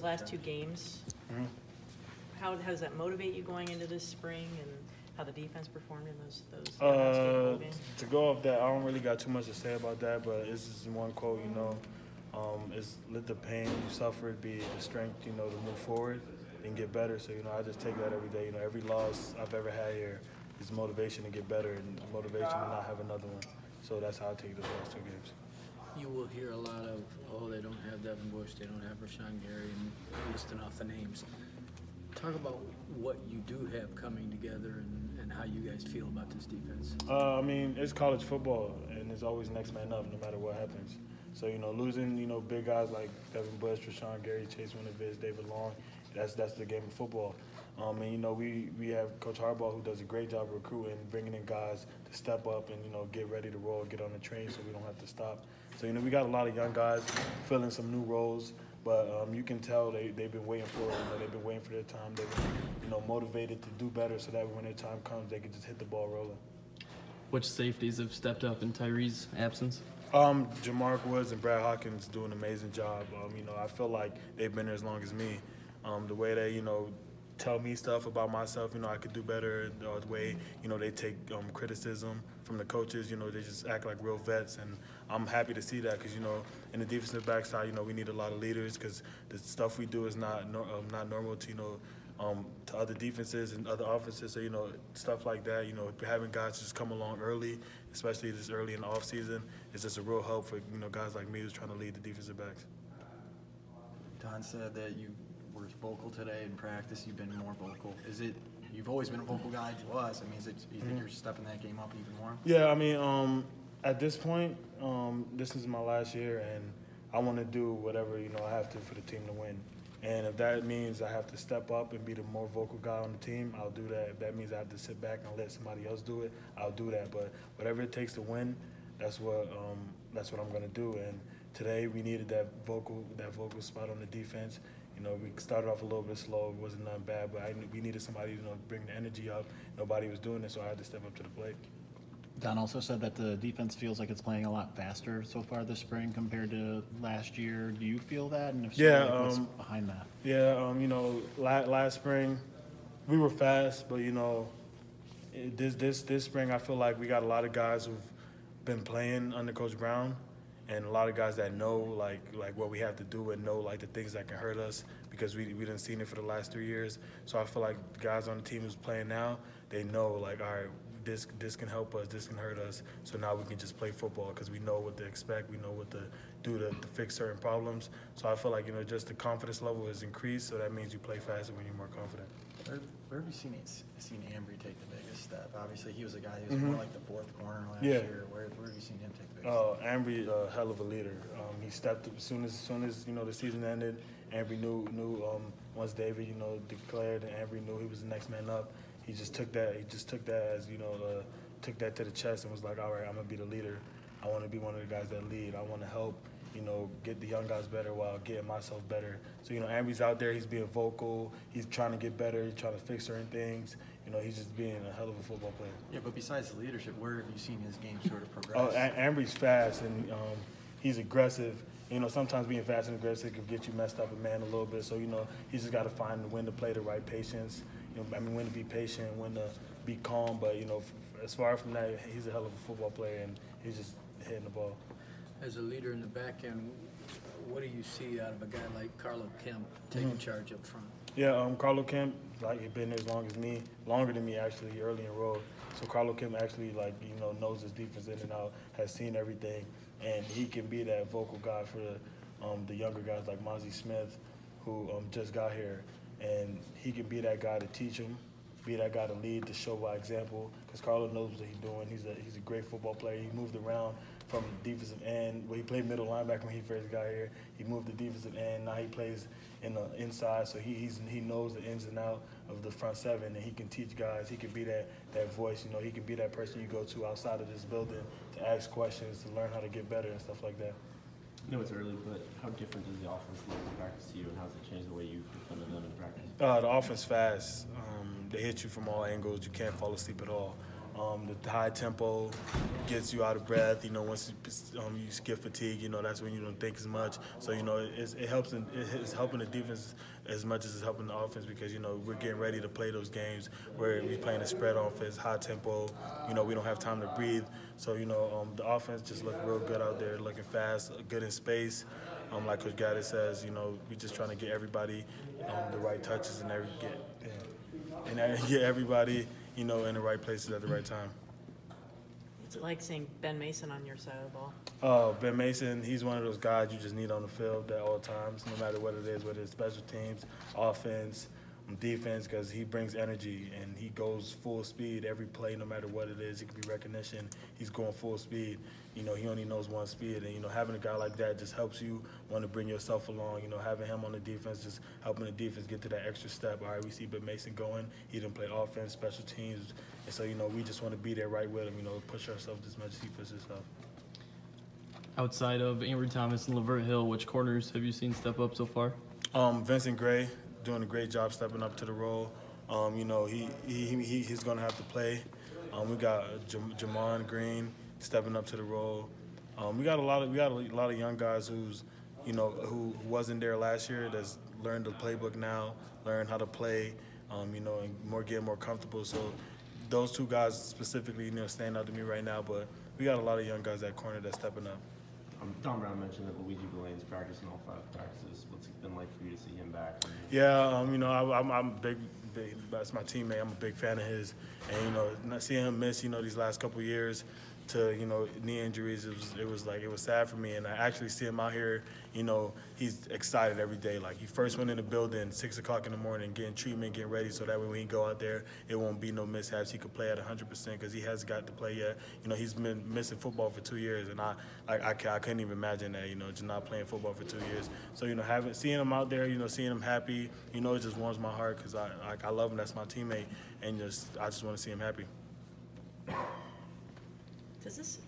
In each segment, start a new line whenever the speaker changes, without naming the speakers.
last two games.
Mm-hmm.
How does that motivate you going into this spring, and how the defense performed in those last games?
To go off that, I don't really got too much to say about that, but it's just one quote, is let the pain you suffered be the strength, to move forward and get better. So, I just take that every day. Every loss I've ever had here is motivation to get better and motivation to not have another one. So that's how I take those last two games.
You will hear a lot of, they don't have Devin Bush, they don't have Rashawn Gary, and listing off the names. Talk about what you do have coming together and how you guys feel about this defense.
It's college football, and it's always next man up no matter what happens. So, losing, big guys like Devin Bush, Rashawn Gary, Chase Winovich, David Long, that's the game of football. We have Coach Harbaugh, who does a great job of recruiting, bringing in guys to step up and, get ready to roll, get on the train so we don't have to stop. So, we got a lot of young guys filling some new roles. But you can tell they've been waiting for it. They've been waiting for their time. They've been, motivated to do better so that when their time comes, they can just hit the ball rolling.
Which safeties have stepped up in Tyree's absence?
Jamark Woods and Brad Hawkins do an amazing job. I feel like they've been there as long as me. The way they, tell me stuff about myself, I could do better. The way, they take criticism from the coaches, they just act like real vets. And I'm happy to see that because, in the defensive backside, we need a lot of leaders because the stuff we do is not normal to, to other defenses and other offenses. So, stuff like that, having guys just come along early, especially this early in the offseason, is just a real help for, guys like me who's trying to lead the defensive backs.
Don said that you were vocal today in practice. You've been more vocal. You've always been a vocal guy to us. You think you're stepping that game up even more?
Yeah, at this point, this is my last year, and I want to do whatever, I have to for the team to win. And if that means I have to step up and be the more vocal guy on the team, I'll do that. If that means I have to sit back and let somebody else do it, I'll do that. But whatever it takes to win, that's what I'm going to do. And today we needed that vocal spot on the defense. We started off a little bit slow. It wasn't nothing bad, but we needed somebody to bring the energy up. Nobody was doing it, so I had to step up to the plate.
Don also said that the defense feels like it's playing a lot faster so far this spring compared to last year. Do you feel that? And if so, what's behind that?
Yeah, last spring we were fast, but this spring I feel like we got a lot of guys who've been playing under Coach Brown, and a lot of guys that know like what we have to do and know like the things that can hurt us because we didn't seen it for the last 3 years. So I feel like the guys on the team who's playing now, they know like, all right, this can help us, this can hurt us. So now we can just play football because we know what to expect, we know what to do to fix certain problems. So I feel like just the confidence level has increased. So that means you play faster when you're more confident.
Where have you seen Ambry take the biggest step? Obviously, he was a guy who was more like the fourth corner last year. Where have you seen him take the biggest step?
Ambry, a hell of a leader. He stepped up as soon as the season ended. Ambry knew once David declared, and Ambry knew he was the next man up. He just took that. He just took that as took that to the chest and was like, all right, I'm gonna be the leader. I want to be one of the guys that lead. I want to help. Get the young guys better while getting myself better. So, Ambry's out there. He's being vocal. He's trying to get better. He's trying to fix certain things. He's just being a hell of a football player.
Yeah, but besides the leadership, where have you seen his game sort of progress?
Ambry's fast, and he's aggressive. Sometimes being fast and aggressive can get you messed up a man a little bit. So, he's just got to find when to play the right patience. When to be patient, when to be calm. But, as far from that, he's a hell of a football player, and he's just hitting the ball.
As a leader in the back end, what do you see out of a guy like Carlo Kemp taking charge up front?
Yeah, Carlo Kemp, he's been there as long as me, longer than me actually, early in road. So Carlo Kemp actually knows his defense in and out, has seen everything, and he can be that vocal guy for the younger guys like Mozzie Smith, who just got here, and he can be that guy to teach them, be that guy to lead, to show by example, because Carlo knows what he's doing. He's a great football player. He moved around from defensive end. He played middle linebacker when he first got here. He moved to defensive end. Now he plays in the inside, so he knows the ins and outs of the front seven, and he can teach guys. He can be that voice. He can be that person you go to outside of this building to ask questions, to learn how to get better and stuff like that.
I know it's early, but how different does the offense look in practice to you, and how does it change the way you defend them in practice?
The offense fast. They hit you from all angles. You can't fall asleep at all. The high tempo gets you out of breath. You know, once you get fatigued, you know, that's when you don't think as much. So, you know, it helps. It's helping the defense as much as it's helping the offense because, you know, we're getting ready to play those games where we're playing a spread offense, high tempo. You know, we don't have time to breathe. So, you know, the offense just looked real good out there, looking fast, good in space. Like Coach Gaddis says, you know, we're just trying to get everybody the right touches and get everybody, you know, in the right places at the right time.
It's like seeing Ben Mason on your side of the ball.
Ben Mason, he's one of those guys you just need on the field at all times, no matter what it is, whether it's special teams, offense, defense, because he brings energy and he goes full speed every play, no matter what it is. It could be recognition. He's going full speed. You know, he only knows one speed, and, you know, having a guy like that just helps you want to bring yourself along. You know, having him on the defense, just helping the defense get to that extra step. All right, we see Ben Mason going. He didn't play offense, special teams, and so, you know, we just want to be there right with him, you know, push ourselves as much as he pushes himself.
Outside of Avery Thomas and Lavert Hill, which corners have you seen step up so far?
Vincent Gray doing a great job stepping up to the role. You know, he's going to have to play. We got Jamon Green stepping up to the role. We got a lot of young guys who wasn't there last year that's learned the playbook now, learn how to play, you know, and get more comfortable. So those two guys specifically, you know, stand out to me right now. But we got a lot of young guys at corner that's stepping up.
Don Brown mentioned that Luigi Ghislaine's practicing all 5 practices. What's it been like for you to see him back?
Yeah, you know, I'm big. That's my teammate. I'm a big fan of his, and, you know, not seeing him miss, you know, these last couple of years to, you know, knee injuries, it was sad for me. And I actually see him out here, you know, he's excited every day. Like, he first went in the building 6 o'clock in the morning, getting treatment, getting ready, so that way when he go out there, it won't be no mishaps. He could play at 100% because he hasn't got to play yet. You know, he's been missing football for 2 years, and I couldn't even imagine that, you know, just not playing football for 2 years. So, you know, seeing him out there, you know, seeing him happy, you know, it just warms my heart because I love him. That's my teammate, and I just want to see him happy.
Does this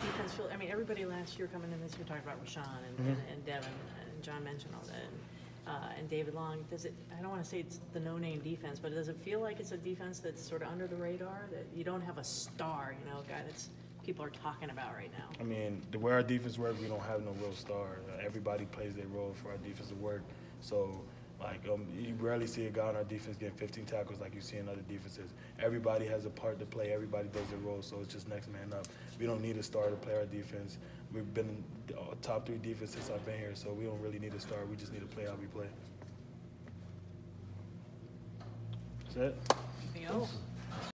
defense feel, I mean, everybody last year coming in this year talking about Rashawn and Devin, and John mentioned all that, and David Long. Does it, I don't want to say it's the no-name defense, but does it feel like it's a defense that's sort of under the radar, that you don't have a star, you know, a guy that's people are talking about right now?
I mean, the way our defense works, we don't have no real star. Everybody plays their role for our defense to work. So, like, you rarely see a guy on our defense getting 15 tackles like you see in other defenses. Everybody has a part to play. Everybody does their role, so it's just next man up. We don't need a star to play our defense. We've been in the top 3 defense since I've been here, so we don't really need a star. We just need to play how we play. That's it.
Anything else?